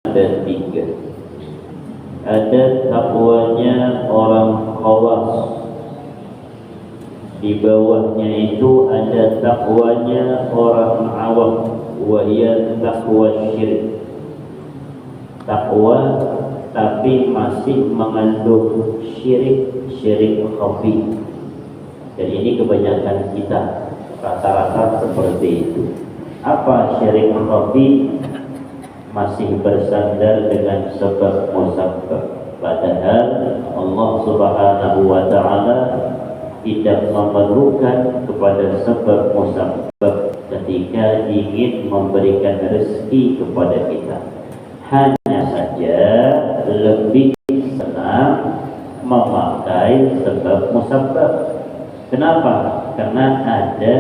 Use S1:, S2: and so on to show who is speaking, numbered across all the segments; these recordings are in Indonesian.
S1: ada tiga. Ada takwanya orang khawas, di bawahnya itu ada takwanya orang awam, wa hiya taqwa syirik. Takwa tapi masih mengandung syirik khafi. Dan ini kebanyakan kita rata-rata seperti itu. Apa syirik khafi? Masih bersandar dengan sebab musabbab, padahal Allah Subhanahu wa ta'ala tidak memerlukan kepada sebab musabbab ketika ingin memberikan rezeki kepada kita. Hanya saja lebih senang memakai sebab musabbab. Kenapa? Karena ada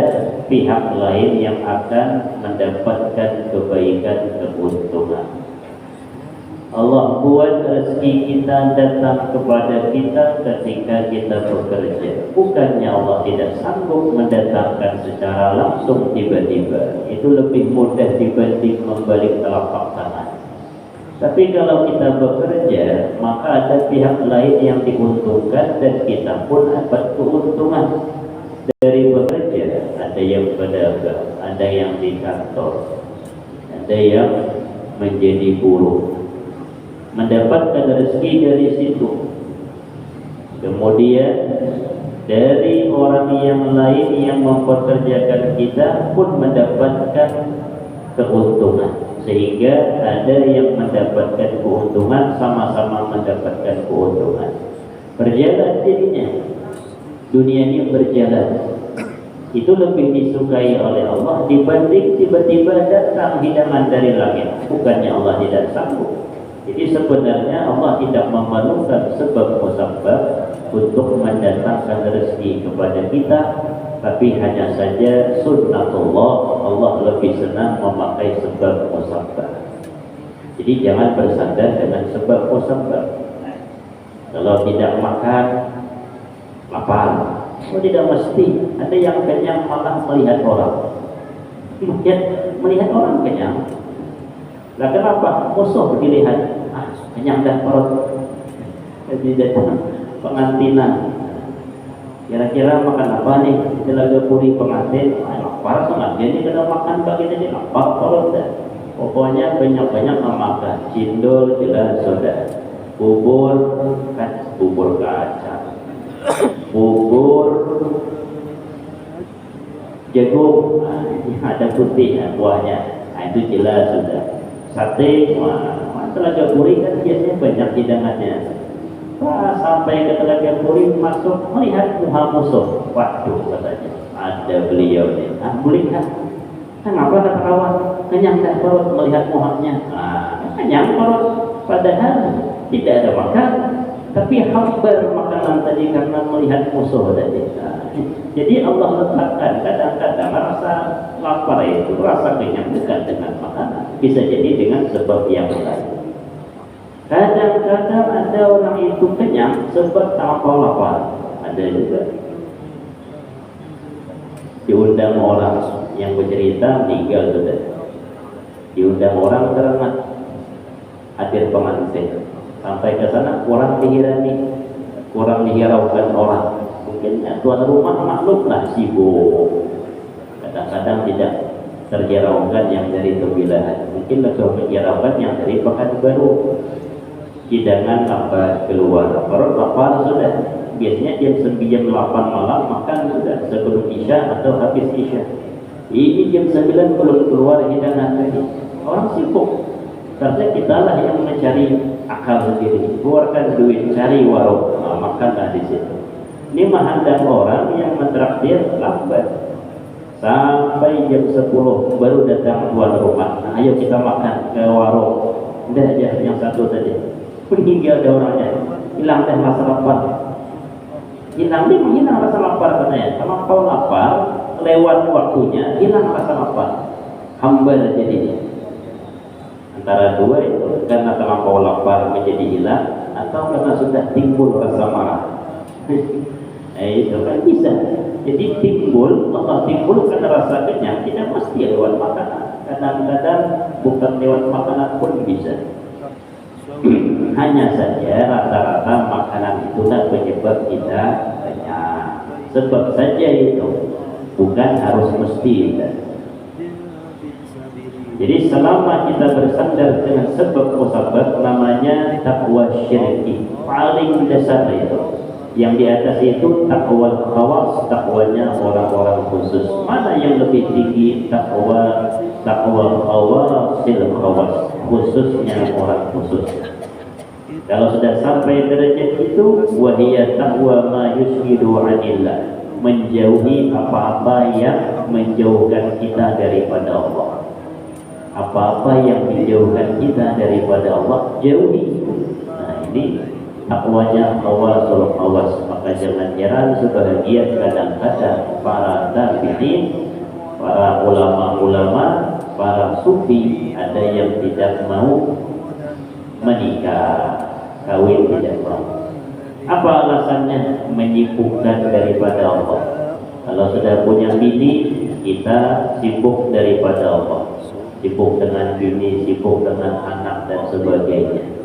S1: pihak lain yang akan mendapatkan kebaikan, keuntungan. Allah buat rezeki kita datang kepada kita ketika kita bekerja. Bukannya Allah tidak sanggup mendatangkan secara langsung tiba-tiba. Itu lebih mudah dibanding membalik telapak tangan. Tapi kalau kita bekerja, maka ada pihak lain yang diuntungkan dan kita pun dapat keuntungan dari bekerja. Ada yang berdagang, ada yang di kantor, ada yang menjadi buruh, mendapatkan rezeki dari situ. Kemudian dari orang yang lain yang mempekerjakan kita pun mendapatkan keuntungan. Sehingga ada yang mendapatkan keuntungan, sama-sama mendapatkan keuntungan. Berjalan jadinya, dunia ini berjalan. Itu lebih disukai oleh Allah dibanding tiba-tiba datang hidangan dari langit. Bukannya Allah tidak sanggup. Jadi sebenarnya Allah tidak memerlukan sebab musabbab untuk mendatangkan rezeki kepada kita, tapi hanya saja sunnatullah, Allah lebih senang memakai sebab musabbab. Jadi jangan bersandar dengan sebab musabbab. Kalau tidak makan, lapar. Oh, tidak mesti. Ada yang kenyang malah melihat orang. Melihat orang kenyang. Lah kenapa? Musuh dilihat. Kenyang dah perut. Jadi datang pengantinan. Kira-kira makan apa nih? Telaga puri pengantin. Lapar sangat. Jadi kena makan bagi jadi lapar perut dah. Pokoknya banyak-banyak makan. Cindol jelas sudah. Bubur kan bubur kacang. Bubur jagung, ada putih buahnya, itu jelas sudah. Sate, telaga puri kan biasanya banyak hidangannya. Sampai ke telaga puri masuk melihat muha musuh, waduh katanya ada beliau nih. Melihat, kenapa kata kawan? Kenyang tak perut melihat muhanya. Kenyang perut, padahal tidak ada makan. Tapi hambar makanan tadi karena melihat musuh tadi. Jadi Allah letakkan kadang-kadang rasa lapar itu, rasa kenyang bukan dengan makanan, bisa jadi dengan sebab yang lain. Kadang-kadang ada orang itu kenyang sebab tanpa lapar, ada juga. Diundang orang yang bercerita meninggal sudah. Diundang orang karena hadir pengantin. Sampai ke sana kurang dihiraukan orang. Mungkin tuan rumah maklumlah sibuk. Kadang-kadang tidak terhiraukan yang dari Tembilahan. Mungkin lebih menghiraukan yang dari Pekanbaru. Hidangan lambat keluar. Perut lapar sudah. Biasanya jam 8 malam makan sudah sebelum Isya atau habis Isya. Ini jam 9 belum keluar hidangan lagi. Orang sibuk. Karena kitalah yang mencari akal sendiri, keluarkan duit, cari warung, makanlah di situ. Ini menghandang orang yang mentraktir lambat sampai jam 10 baru datang tuan rumah. Nah, ayo kita makan ke warung. Udah aja yang satu tadi. Meninggal ada orangnya, hilang dah rasa lapar. Hilang rasa lapar katanya. Kalau kau lapar, lewat waktunya, hilang rasa lapar. Hambar jadinya. Antara dua itu, karena terlampau lapar menjadi hilang, atau karena sudah timbul rasa marah. Itu kan bisa. Jadi timbul karena rasa kenyang, tidak mesti lewat makanan. Kadang-kadang bukan lewat makanan pun bisa. Hanya saja rata-rata makanan itulah penyebab kita kenyang. Sebab saja itu, bukan harus mesti. Jadi selama kita bersandar dengan sebab musabab, namanya takwa syirki. Paling dasar itu. Yang di atas itu takwa khawas, takwanya orang-orang khusus. Mana yang lebih tinggi? Takwa khawasil khawas, khususnya orang khusus. Kalau sudah sampai derajat itu, wahiyya takwa ma yushidu anillah, menjauhi apa-apa yang menjauhkan kita daripada Allah. Apa-apa yang menjauhkan kita daripada Allah, jauhi. Nah, ini takwanya khawasul khawas. Maka jangan heran sebahagian kadang-kadang para tabi'in, para ulama-ulama, para sufi, ada yang tidak mau menikah, kawin tidak mau. Apa alasannya? Menyibukkan daripada Allah. Kalau sudah punya bini, kita sibuk daripada Allah, sibuk dengan bini, sibuk dengan anak dan sebagainya.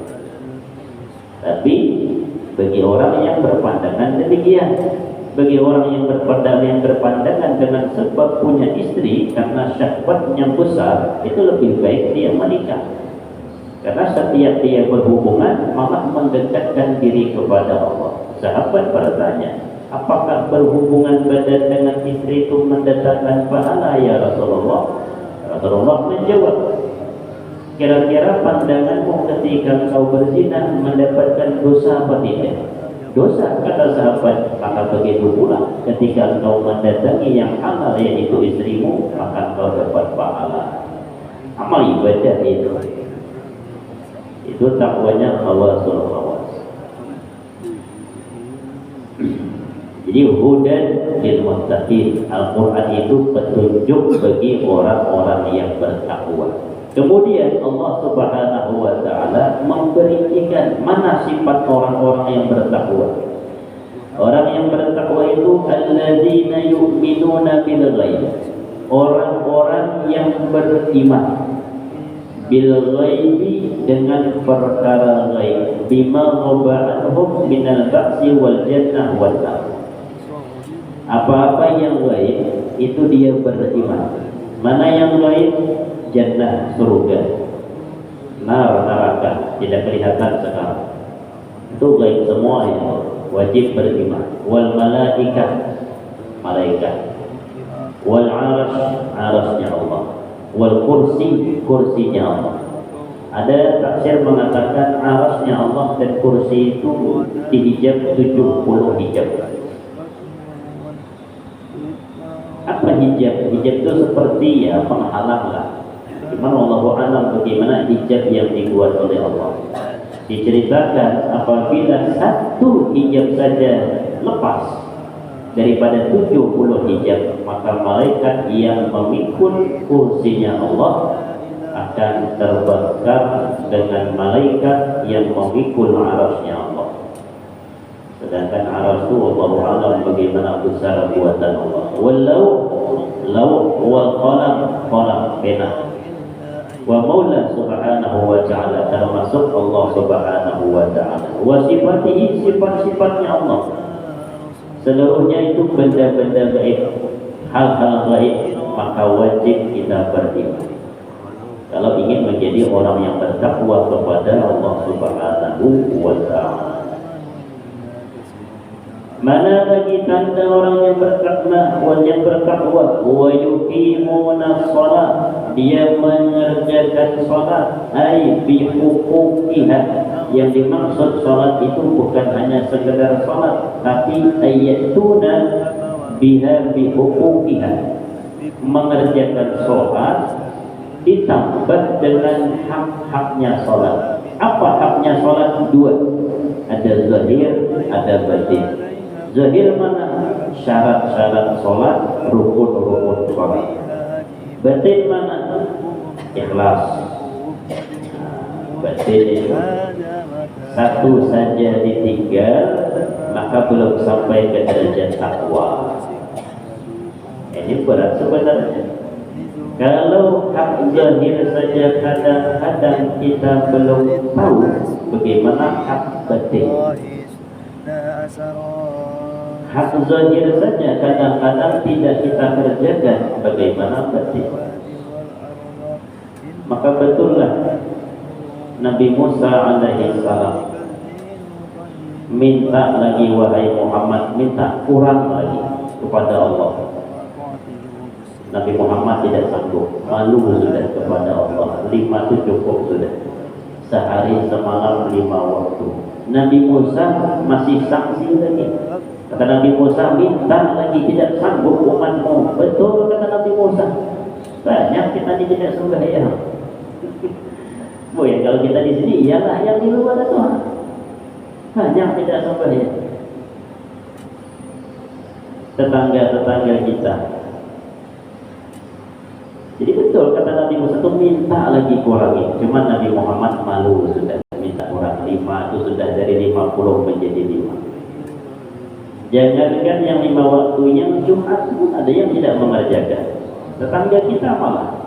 S1: Tapi bagi orang yang berpandangan demikian, bagi orang yang berpandangan dengan sebab punya istri karena syahwatnya besar, itu lebih baik dia menikah. Karena setiap dia berhubungan malah mendekatkan diri kepada Allah. Sahabat bertanya, apakah berhubungan badan dengan istri itu mendatangkan pahala ya Rasulullah? Rasulullah menjawab, kira-kira pandanganmu ketika kau berzina mendapatkan dosa apa tidak? Dosa, kata sahabat. Maka begitu pula ketika kau mendatangi yang halal yaitu istrimu, maka kau dapat pahala. Amal ibadah itu takwanya khawasul khawas. Jadi hudan lil muttaqin, Al-Quran itu petunjuk bagi orang-orang yang bertakwa. Kemudian Allah Subhanahu wa ta'ala memberikan mana sifat orang-orang yang bertakwa. Orang yang bertakwa itu alladzina yu'minuna bil ghaib, orang-orang yang beriman bil ghaibi, dengan perkara ghaib, bima ghaba'anhum minal ba'si wal jannah wal nar. Apa-apa yang ghaib itu dia beriman. Mana yang ghaib? Jannah, surga, nar, neraka, tidak kelihatan sekarang. Itu ghaib semua, ya. Wajib beriman. Wal malaikat, malaikat. Wal arash, arashnya Allah. Wal kursi, kursinya Allah. Ada tafsir mengatakan arashnya Allah dan kursi itu dihijab 70 hijab. Apa hijab? Hijab itu seperti ya penghalang lah. Cuman wallahu alam bagaimana hijab yang dibuat oleh Allah. Diceritakan apabila satu hijab saja lepas daripada 70 hijab, maka malaikat yang memikul kursinya Allah akan terbakar dengan malaikat yang memikul arasnya Allah. Sedangkan aras itu wallahu alam bagaimana besar buatan Allah. Walau wal qalam, qalam pena. Wa maula subhanahu wa ta'ala, termasuk Allah subhanahu wa ta'ala. Wa sifatihi, sifat-sifatnya Allah. Seluruhnya itu benda-benda gaib, hal-hal gaib, maka wajib kita beriman. Kalau ingin menjadi orang yang bertakwa kepada Allah subhanahu wa ta'ala. Mana lagi tanda orang yang bertakwa? Wa yuqimuna shalah, dia mengerjakan salat, ai bi huquqiha. Yang dimaksud salat itu bukan hanya sekedar salat, tapi ayatuna biha bi huquqiha, mengerjakan salat ditambah dengan hak-haknya salat. Apa haknya salat? Dua, ada zahir, ada batin. Zahir mana? Syarat-syarat sholat, rukun-rukun sholat. Batin mana? Ikhlas. Batin itu satu saja ditinggal, maka belum sampai ke derajat takwa. Ini berat sebenarnya. Kalau hak zahir saja kadang-kadang kita belum tahu bagaimana hak batin. Hak zahir saja kadang-kadang tidak kita kerjakan bagaimana batin. Maka betullah Nabi Musa alaihi salam minta lagi, wahai Muhammad, minta kurang lagi kepada Allah. Nabi Muhammad tidak sanggup, malu sudah kepada Allah. 5 itu cukup sudah, sehari semalam 5 waktu. Nabi Musa masih saksi lagi. Kata Nabi Musa, minta lagi, tidak sanggup umatmu. Betul kata Nabi Musa, banyak kita tidak sembahyang. Kalau kita di sini iyalah, yang di luar ada Tuhan. Banyak tidak sembahyang. Tetangga-tetangga kita. Jadi betul kata Nabi Musa itu minta lagi kurangi. Cuma Nabi Muhammad malu sudah, minta kurang 5 itu sudah dari 50 menjadi 5. Jangankan yang 5 waktunya, Jumat pun ada yang tidak mengerjakan. Tetangga kita malah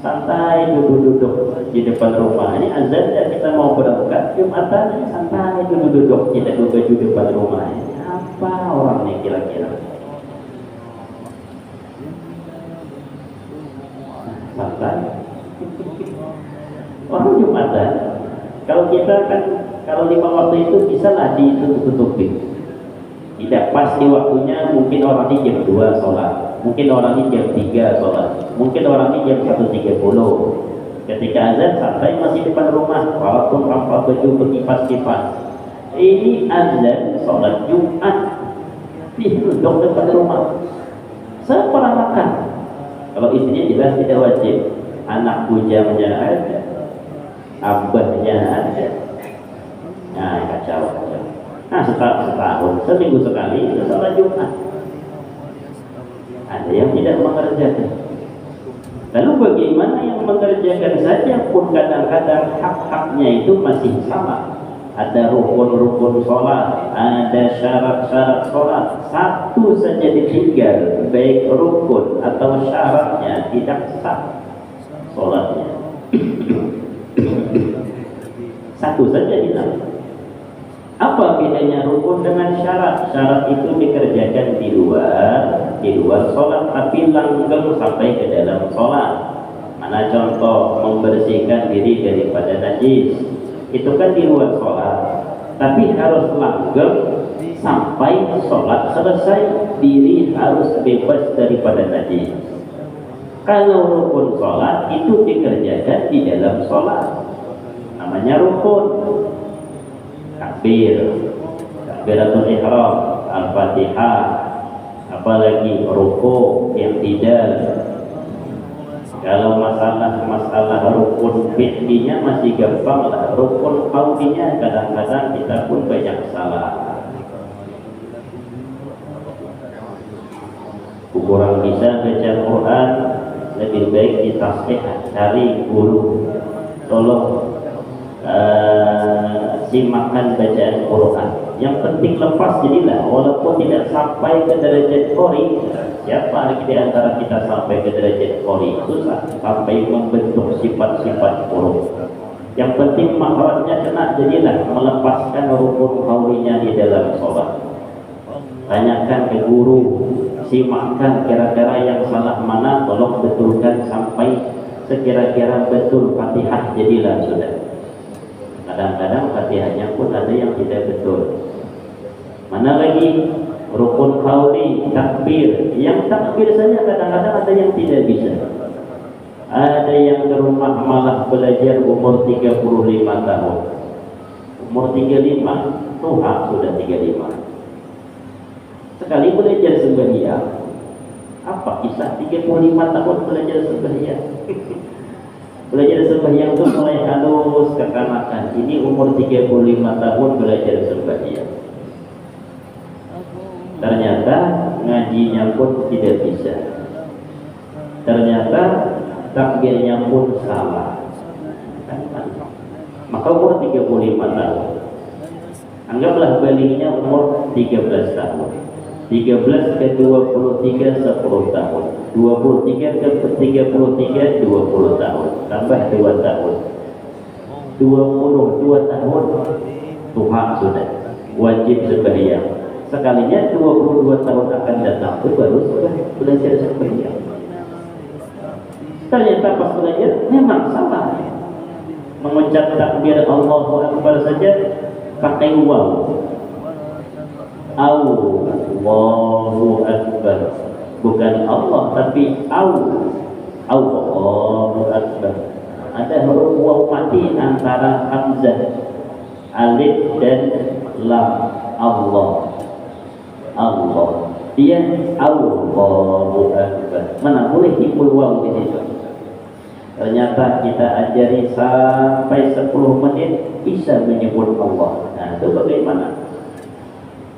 S1: santai duduk-duduk di depan rumah. Ini azan dan kita mau berangkat Jumatan, santai duduk-duduk tidak baju di depan rumah. Ini apa orang ini kira-kira? Santai. Orang Jumatan. Kalau kita kan, kalau 5 waktu itu bisa lah ditutup-tutupin. Tidak pasti waktunya, mungkin orang ini jam 2 sholat, mungkin orang ini jam 3 sholat, mungkin orang ini jam 1.30. Ketika azan santai masih depan rumah, walaupun tanpa baju berkipas-kipas. Ini azan sholat Jumat duduk depan rumah seperanakan. Kalau istrinya jelas tidak wajib, anak bujangnya ada, abahnya ada. Nah, kacau. Nah, setahun, seminggu sekali itu sholat Jumat. Ada yang tidak mengerjakan. Lalu bagaimana yang mengerjakan saja pun kadang-kadang hak-haknya itu masih sama. Ada rukun-rukun sholat, ada syarat-syarat sholat. Satu saja ditinggal, baik rukun atau syaratnya tidak sah sholatnya. Satu saja hilang. Apa bedanya rukun dengan syarat? Syarat itu dikerjakan di luar sholat, tapi langgeng sampai ke dalam sholat. Mana contoh membersihkan diri daripada najis? Itu kan di luar sholat, tapi harus langgeng sampai sholat selesai. Diri harus bebas daripada najis. Kalau rukun sholat itu dikerjakan di dalam sholat, namanya rukun. Takbiratul ihram, al-fatihah, apalagi ruku, i'tidal. Kalau masalah rukun fi'linya masih gampang lah. Rukun qaulinya kadang-kadang kita pun banyak salah. Kurang bisa baca Quran, lebih baik ditasbih, cari guru. Tolong simakkan bacaan Quran. Yang penting lepas jadilah, walaupun tidak sampai ke derajat qori. Siapa di antara kita sampai ke derajat qori? Susah, sampai membentuk sifat-sifat huruf. Yang penting makhrajnya kena, jadilah melepaskan rukun qaulinya di dalam sholat. Tanyakan ke guru, simakkan kira-kira yang salah mana, tolong betulkan sampai sekira-kira betul Fatihah, jadilah sudah. Kadang-kadang Fatihahnya pun ada yang tidak betul. Mana lagi rukun qauli, takbir. Yang takbir saja kadang-kadang ada yang tidak bisa. Ada yang ke rumah malah belajar umur 35 tahun. Umur 35, tua sudah 35. Sekali belajar sembahyang. Apa kisah 35 tahun belajar sembahyang? Belajar sembahyang itu mulai halus kekanakan. Ini umur 35 tahun belajar sembahyang. Ternyata ngajinya pun tidak bisa. Ternyata takbirnya pun salah. Maka umur 35 tahun. Anggaplah baliknya umur 13 tahun. 13 ke 23 10 tahun, 23 ke 33 20 tahun, tambah 2 tahun, 22 tahun Tuhan sudah wajib sembahyang. Sekalinya 22 tahun akan datang itu baru belajar sembahyang. Ternyata pas belajar memang salah. Mengucap takbir Allahu Akbar saja pakai waw. Allahu Akbar, bukan Allah tapi Allahu Akbar. Ada huruf waw mati antara hamzah, alif dan lam. Allah, dia Allahu Akbar. Mana boleh hipul waw di situ? Ternyata kita ajari sampai 10 menit bisa menyebut Allah. Nah, itu bagaimana?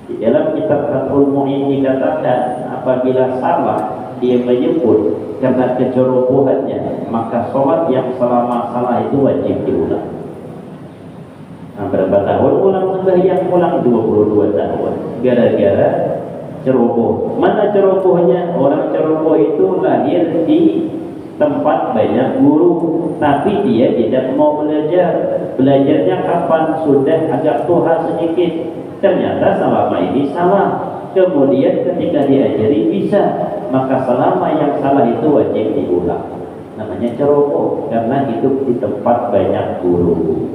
S1: Di dalam kitab Fathul Mu'in dikatakan apabila salah dia menyebut karena kecerobohannya, maka sholat yang selama salah itu wajib diulang. Nah, berapa tahun ulang sembahyang? Ulang 22 tahun. Gara-gara ceroboh. Mana cerobohnya? Orang ceroboh itu lahir di tempat banyak guru, tapi dia tidak mau belajar. Belajarnya kapan? Sudah agak tua sedikit. Ternyata selama ini salah. Kemudian ketika diajari bisa, maka selama yang salah itu wajib diulang. Namanya ceroboh karena hidup di tempat banyak guru.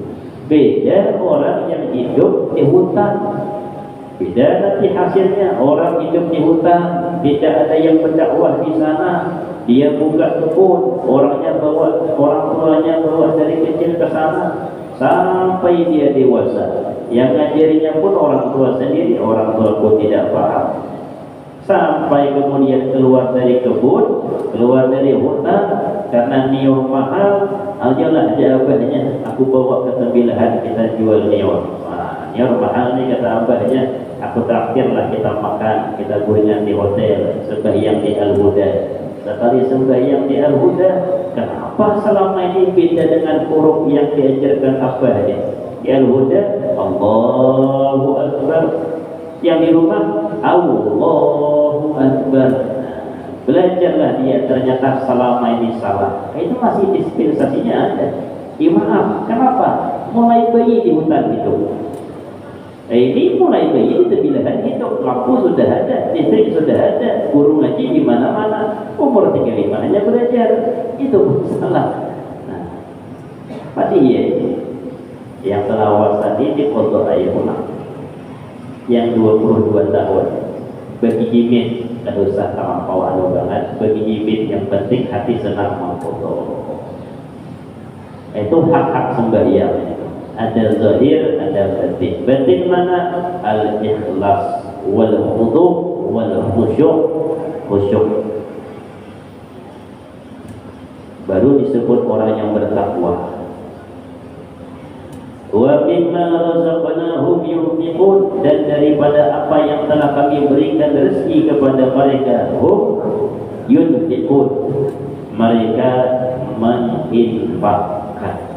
S1: Beda orang yang hidup di hutan. Beda nanti hasilnya. Orang hidup di hutan, tidak ada yang berdakwah di sana. Dia buka kebun, orang tuanya bawa dari kecil ke sana sampai dia dewasa. Yang ngajarinya pun orang tua sendiri, orang tua pun tidak paham. Sampai kemudian keluar dari kebun, keluar dari hutan, karena nior mahal, ajalah jawabannya, aku bawa ke tembilahan kita jual nior. Nah, nior mahal nih kata abahnya, aku traktirlah kita makan, kita goyang di hotel, sembahyang di Al-Huda. Sekali sembahyang di Al-Huda, kenapa selama ini beda dengan huruf yang diajarkan abahnya? Di Al-Huda, Allahu Akbar. Yang di rumah, Allahu Akbar. Belajarlah dia, ternyata selama ini salah. Itu masih dispensasinya ada. Maaf, kenapa? Mulai bayi di hutan itu. Ini mulai bayi di tembilahan hidup, lampu sudah ada, listrik sudah ada, guru ngaji di mana-mana, umur 35 hanya belajar, itu salah. Nah, pasti ya, yang telah wasati di foto ayahuna, yang 22 tahun, bagi jimin, tidak usah terlampau anu banget, bagi jimin yang penting hati senang memfoto. Itu hak-hak sembahyang. Ada zahir, ada batin. Batin mana? Al-ikhlas wal khudu' wal khusyuk. Baru disebut orang yang bertakwa. Wa mimma razaqnahum yunfiqun, dan daripada apa yang telah kami berikan rezeki kepada mereka, hum yunfiqun, mereka menginfakkan.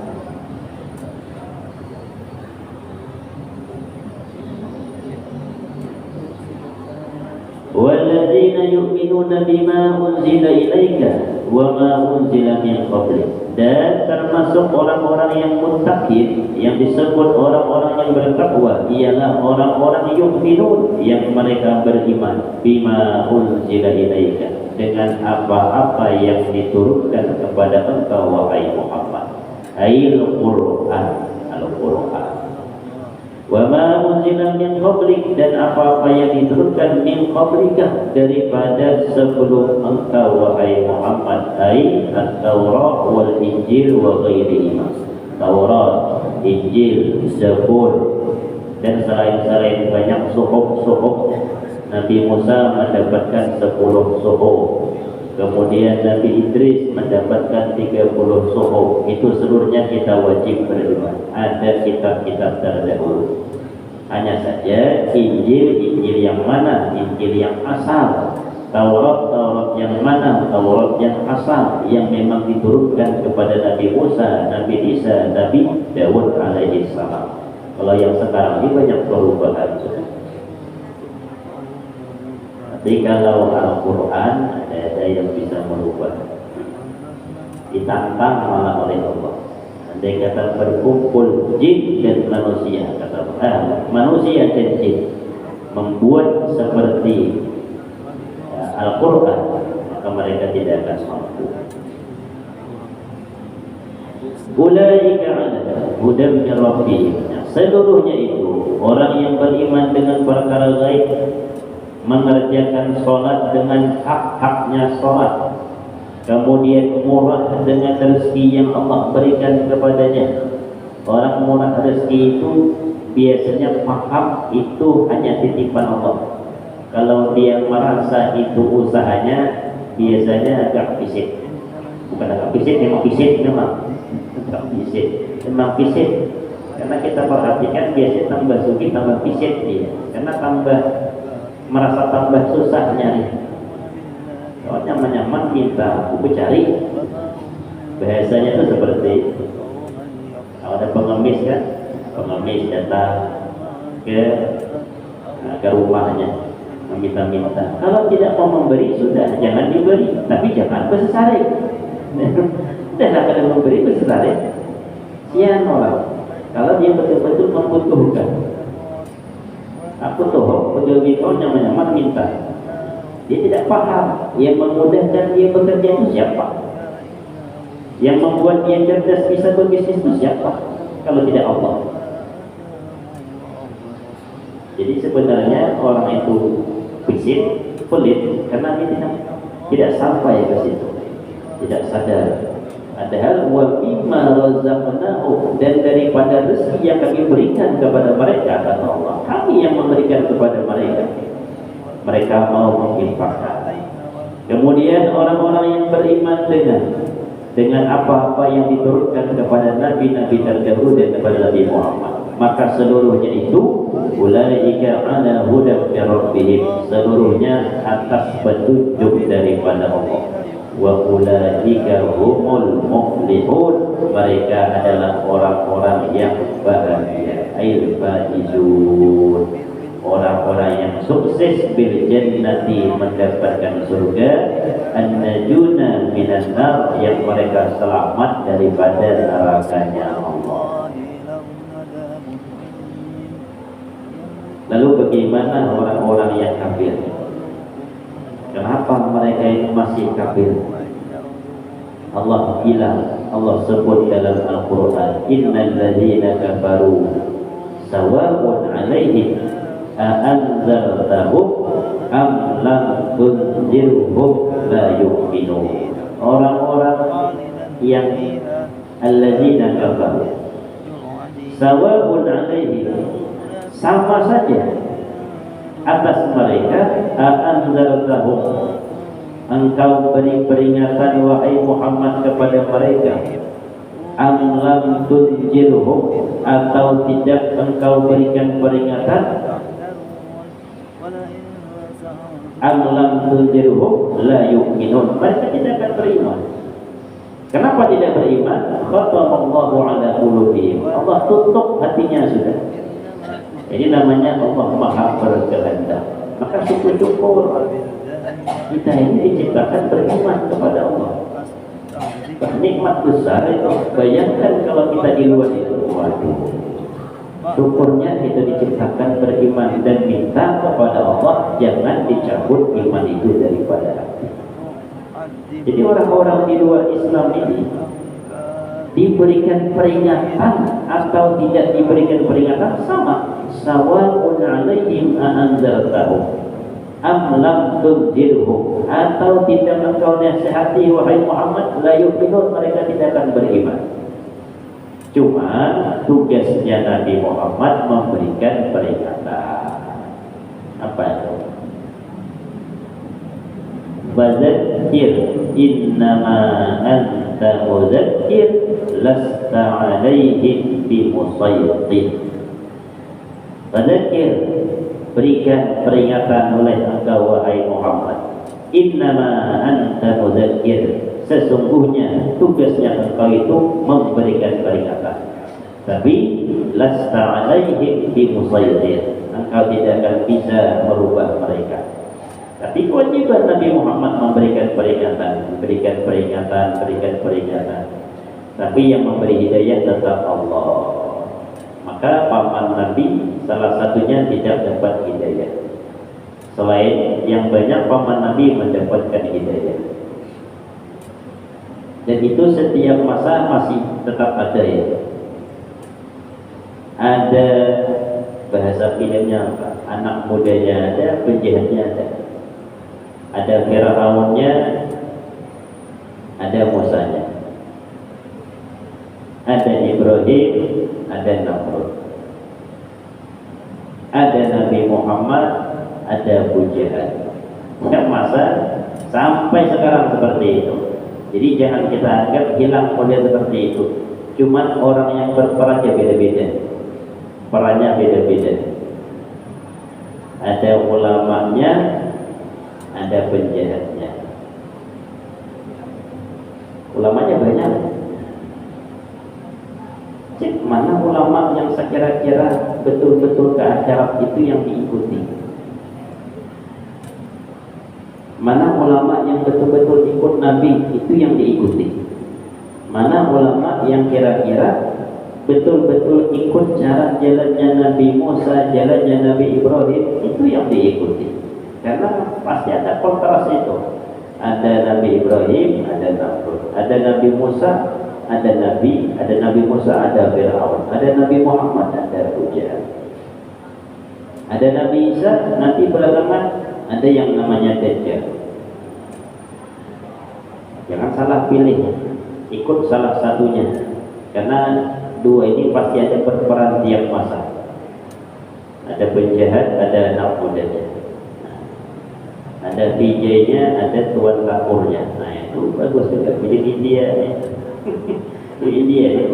S1: Walladzina yu'minuna bima unzila ilaika wa ma unzila min qablik, dan termasuk orang-orang yang muttaqin, yang disebut orang-orang yang bertakwa, ialah orang-orang yu'minun, yang mereka beriman bima unzila ilaika, dengan apa-apa yang diturunkan kepada engkau wahai Muhammad, Al-Qur'an, Al-Qur'an. Wa ma unzila min qablik, dan apa-apa yang diturunkan min qablika, daripada sebelum engkau wahai Muhammad, ai at-Taurat wal Injil wa ghairihima, Taurat, Injil, Zabur, dan selain banyak suhuf. Nabi Musa mendapatkan 10 suhuf, kemudian Nabi Idris mendapatkan 30 suhuf. Itu seluruhnya kita wajib beriman. Ada kitab-kitab terdahulu. Hanya saja Injil yang mana? Injil yang asal. Taurat yang mana? Taurat yang asal, yang memang diturunkan kepada Nabi Musa, Nabi Isa, Nabi Daud alaihi salam. Kalau yang sekarang ini banyak perubahan. Jadi kalau Al-Quran ada yang bisa merubah, ditantang malah oleh Allah. Andai kata berkumpul jin dan manusia, kata manusia dan jin membuat seperti Al-Quran, maka mereka tidak akan mampu. Ulaika ala hudam min rabbihim. Seluruhnya itu orang yang beriman dengan perkara gaib, mengerjakan sholat dengan hak-haknya sholat, kemudian murah dengan rezeki yang Allah berikan kepadanya. Orang murah rezeki itu biasanya paham itu hanya titipan Allah. Kalau dia merasa itu usahanya, biasanya agak fisik. Bukan agak fisik, memang fisik memang. Agak fisik, memang fisik. Karena kita perhatikan biasanya tambah suki tambah fisik dia. Karena merasa tambah susah nyari. Kalau nyaman-nyaman minta buku cari. Bahasanya itu seperti kalau ada pengemis kan, pengemis datang ke rumahnya meminta-minta. Kalau tidak mau memberi sudah jangan diberi, tapi jangan bersesarek. Dan akan memberi bersesarek. Sian orang. Kalau dia betul-betul membutuhkan, aku tuh betul-betul nyaman-nyaman minta. Dia tidak paham. Yang memudahkan dia bekerja itu siapa? Yang membuat dia cerdas bisa berbisnis itu siapa? Kalau tidak Allah. Jadi sebenarnya orang itu fisik, pelit karena dia tidak sampai ke situ, tidak sadar. Padahal wa mimma razaqnahu, dan daripada rezeki yang kami berikan kepada mereka, kata Allah, kami yang memberikan kepada mereka. Mereka mau menginfakkan. Kemudian orang-orang yang beriman dengan apa-apa yang diturunkan kepada nabi-nabi terdahulu dan kepada Nabi Muhammad, maka seluruhnya itu ulaika ala hudan min rabbihim, seluruhnya atas petunjuk daripada Allah. Wa ulaika humul muflihun, mereka adalah orang-orang yang bahagia, al-faizun, orang-orang yang sukses bil jannati, mendapatkan surga, an-najuna minan nar, yang mereka selamat daripada nerakanya Allah. Lalu bagaimana orang-orang yang kafir? Kenapa mereka ini masih kafir? Allah bilang, Allah sebut dalam Al-Quran, innal ladzina kafaru sawa'un 'alaihim a'anzartahum am lam tunzirhum la yu'minun. Orang-orang yang alladzina kafaru sawa'un 'alaihim, sama saja atas mereka, a'anzartahum, engkau beri peringatan wahai Muhammad kepada mereka, am lam tunzirhum, atau tidak engkau berikan peringatan, am lam tunzirhum la yu'minun, mereka tidak akan beriman. Kenapa tidak beriman? Khatamallahu ala qulubihim, Allah tutup hatinya sudah. Jadi namanya Allah Maha berkehendak. Maka syukur kita ini diciptakan beriman kepada Allah. Nikmat besar itu. Bayangkan kalau kita di luar itu, waduh, syukurnya kita diciptakan beriman dan minta kepada Allah jangan dicabut iman itu daripada hati. Jadi orang-orang di luar Islam ini diberikan peringatan atau tidak diberikan peringatan sama. Sawa'un 'alaihim a'anzartahum am lam tunzirhum, atau tidak engkau nasihati wahai Muhammad, la yu'minun, mereka tidak akan beriman. Cuma tugasnya Nabi Muhammad memberikan peringatan. Apa itu? Fadzakir innama anta mudzakir lasta 'alaihim bimusaytir. Fadzakir, berikan peringatan oleh engkau wahai Muhammad. Innama anta mudzakir, sesungguhnya tugasnya engkau itu memberikan peringatan. Tapi lasta 'alaihim bimusaytir, engkau tidak akan bisa merubah mereka. Tapi kewajiban Nabi Muhammad memberikan peringatan, berikan peringatan, berikan peringatan. Tapi yang memberi hidayah tetap Allah. Maka paman Nabi salah satunya tidak dapat hidayah. Selain yang banyak paman Nabi mendapatkan hidayah. Dan itu setiap masa masih tetap ada ya. Ada bahasa filmnya, anak mudanya ada, penjahatnya ada. Ada Firaunnya, ada Musanya. Ada Ibrahim, ada Namrud. Ada Nabi Muhammad, ada Abu Jahal. Setiap masa sampai sekarang seperti itu. Jadi jangan kita anggap hilang model seperti itu. Cuman orang yang berperannya beda-beda. Perannya beda-beda. Ada ulamanya, ada penjahatnya. Ulamanya banyak. Cek mana ulama yang sekira-kira betul-betul ke acara itu yang diikuti. Mana ulama yang betul-betul ikut Nabi itu yang diikuti. Mana ulama yang kira-kira betul-betul ikut cara jalannya Nabi Musa, jalannya Nabi Ibrahim, itu yang diikuti. Karena pasti ada kontras itu. Ada Nabi Ibrahim, ada Namrud. Ada Nabi Musa, ada Nabi Musa, ada Firaun. Ada Nabi Muhammad, ada Abu Jahal. Ada Nabi Isa, nanti belakangan ada yang namanya Dajjal. Jangan salah pilih, ikut salah satunya. Karena dua ini pasti ada berperan tiap masa. Ada penjahat, ada anak mudanya. Ada DJ-nya, ada tuan takurnya. Nah itu bagus juga. Pilih India ya. Pilih India ya.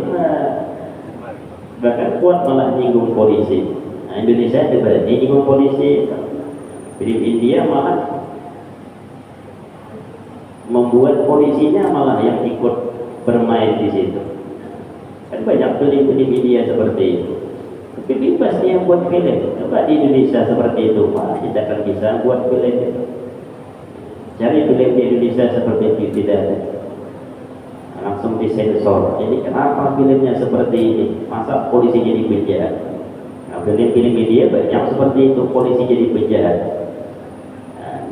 S1: Bahkan kuat malah nyinggung polisi. Nah Indonesia juga nyinggung polisi. Pilih India malah membuat polisinya malah yang ikut bermain di situ. Kan banyak film-film India seperti itu. Tapi bebas dia buat film. Coba di Indonesia seperti itu, Pak, kita akan bisa buat film. Cari film di Indonesia seperti itu tidak ada. Langsung disensor. Jadi kenapa filmnya seperti ini? Masa polisi jadi penjahat? Nah, film-film India banyak seperti itu, polisi jadi penjahat.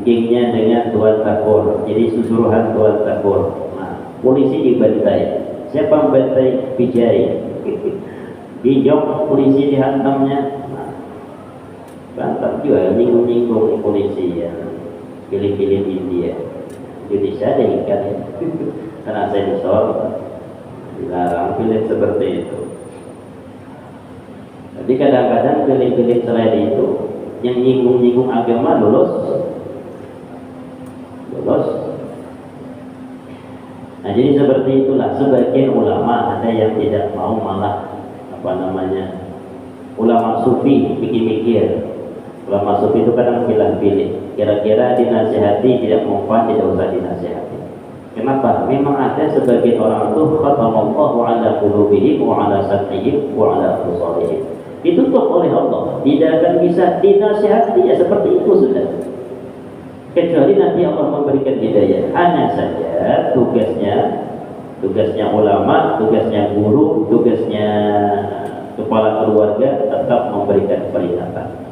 S1: Gengnya dengan tuan takur, jadi susuruhan tuan takur. Nah, polisi dibantai. Siapa membantai? Vijay. Dijok polisi dihantamnya. Nah, bantah juga nyinggung-nyinggung polisi ya. Pilih-pilih India. Indonesia ada ikan ya. Karena sensor dilarang film seperti itu. Jadi kadang-kadang film-film selain itu yang nyinggung-nyinggung agama lolos. Nah jadi seperti itulah sebagian ulama ada yang tidak mau malah ulama sufi pikir-pikir. Ulama sufi itu kadang pilih-pilih. Kira-kira dinasihati tidak mempan, tidak usah dinasihati. Kenapa? Memang ada sebagian orang itu khatamallahu ala qulubihim wa ala sam'ihim wa ala absarihim. Ditutup oleh Allah, tidak akan bisa dinasihati ya seperti itu sudah. Kecuali nanti Allah memberikan hidayah. Hanya saja tugasnya ulama, tugasnya guru, tugasnya kepala keluarga tetap memberikan peringatan.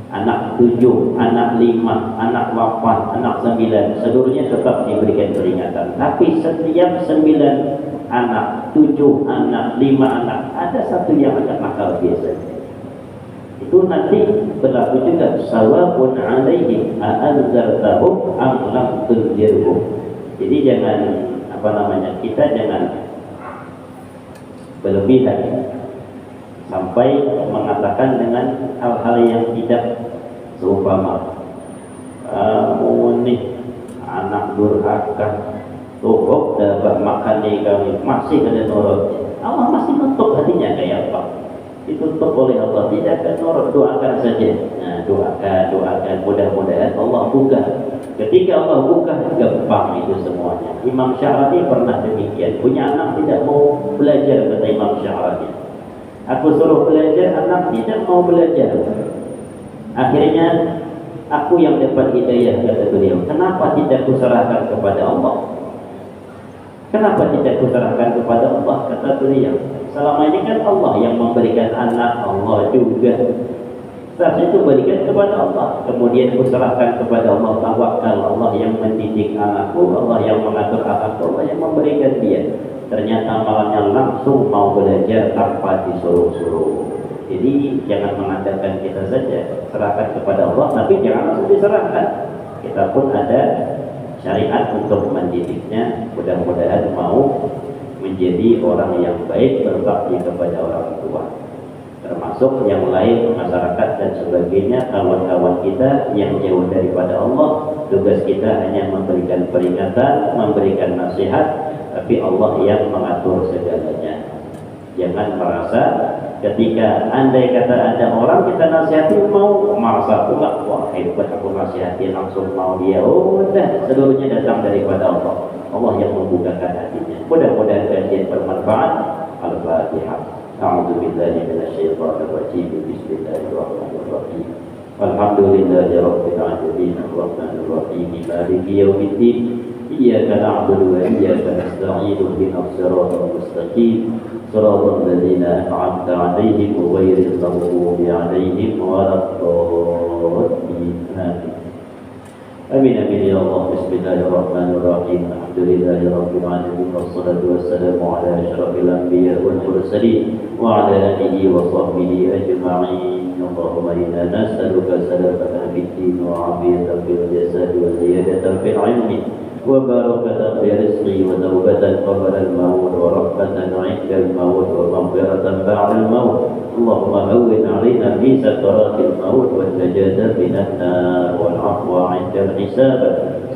S1: Anak 7, anak 5, anak 8, anak 9, seluruhnya tetap diberikan peringatan. Tapi setiap 9 anak, 7 anak, 5 anak, ada satu yang agak nakal biasanya. Itu nanti berlaku juga sawabun alaihim a'anzartahum am lam tunzirhum. Jadi jangan kita jangan berlebihan sampai mengatakan dengan hal-hal yang tidak seumpama kamu nih anak durhaka tuh dapat makan nih kami masih ada nurut. Allah masih nutup hatinya kayak apa? Ditutup oleh Allah, tidak akan nurut. Doakan saja. Nah, doakan mudah-mudahan Allah buka. Ketika Allah buka, gampang itu semuanya. Imam Sya'rabi pernah demikian, punya anak tidak mau belajar, kata Imam Sya'rabi. Aku suruh belajar, anak tidak mau belajar. Akhirnya Aku yang dapat hidayah, kata beliau. Kenapa tidak kuserahkan kepada Allah? Kenapa tidak kuserahkan kepada Allah? Kata beliau. Selama ini kan Allah yang memberikan anak, Allah juga. Seharusnya itu berikan kepada Allah. Kemudian kuserahkan kepada Allah, tawakal. Allah yang mendidik anakku, Allah yang mengatur anakku, Allah yang memberikan dia. Ternyata malahnya langsung mau belajar tanpa disuruh-suruh. Jadi jangan mengandalkan kita saja, serahkan kepada Allah, tapi jangan langsung diserahkan. Kita pun ada syariat untuk mendidiknya. Mudah-mudahan mau menjadi orang yang baik, berbakti kepada orang tua, termasuk yang lain, masyarakat dan sebagainya, kawan-kawan kita yang jauh daripada Allah. Tugas kita hanya memberikan peringatan, memberikan nasihat, tapi Allah yang mengatur segalanya. Jangan merasa ketika andai kata ada orang kita nasihati mau merasa pula, wah hebat aku nasihati langsung mau dia. Oh udah, seluruhnya datang daripada Allah. Allah yang membukakan hatinya. Mudah-mudahan kajian bermanfaat. Al-Fatihah. A'udzu billahi minasyaitonir rajim. Bismillahirrahmanirrahim. Alhamdulillahi rabbil alamin. Arrahmanir rahim. Maliki yaumiddin. Iyyaka na'budu wa iyyaka nasta'in. Ihdinas siratal mustaqim. صراط الذين أنعمت عليهم غير المغضوب عليهم ولا الضالين آمين آمين يا الله. بسم الله الرحمن الرحيم. الحمد لله رب العالمين والصلاة والسلام على أشرف الأنبياء والمرسلين وعلى آله وصحبه أجمعين. اللهم إنا نسألك سلامة في الدين وعافية في الجسد وزيادة في العلم وبركة في رزقي وتوبة قبل الموت ورحمة عند الموت ومغفرة بعد الموت. اللهم هون علينا في سكرات الموت والنجاة من النار والعفو عند الحساب.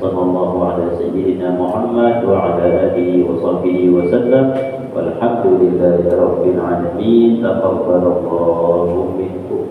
S1: صلى الله على سيدنا محمد وعلى آله وصحبه وسلم والحمد لله رب العالمين. تقبل الله منكم.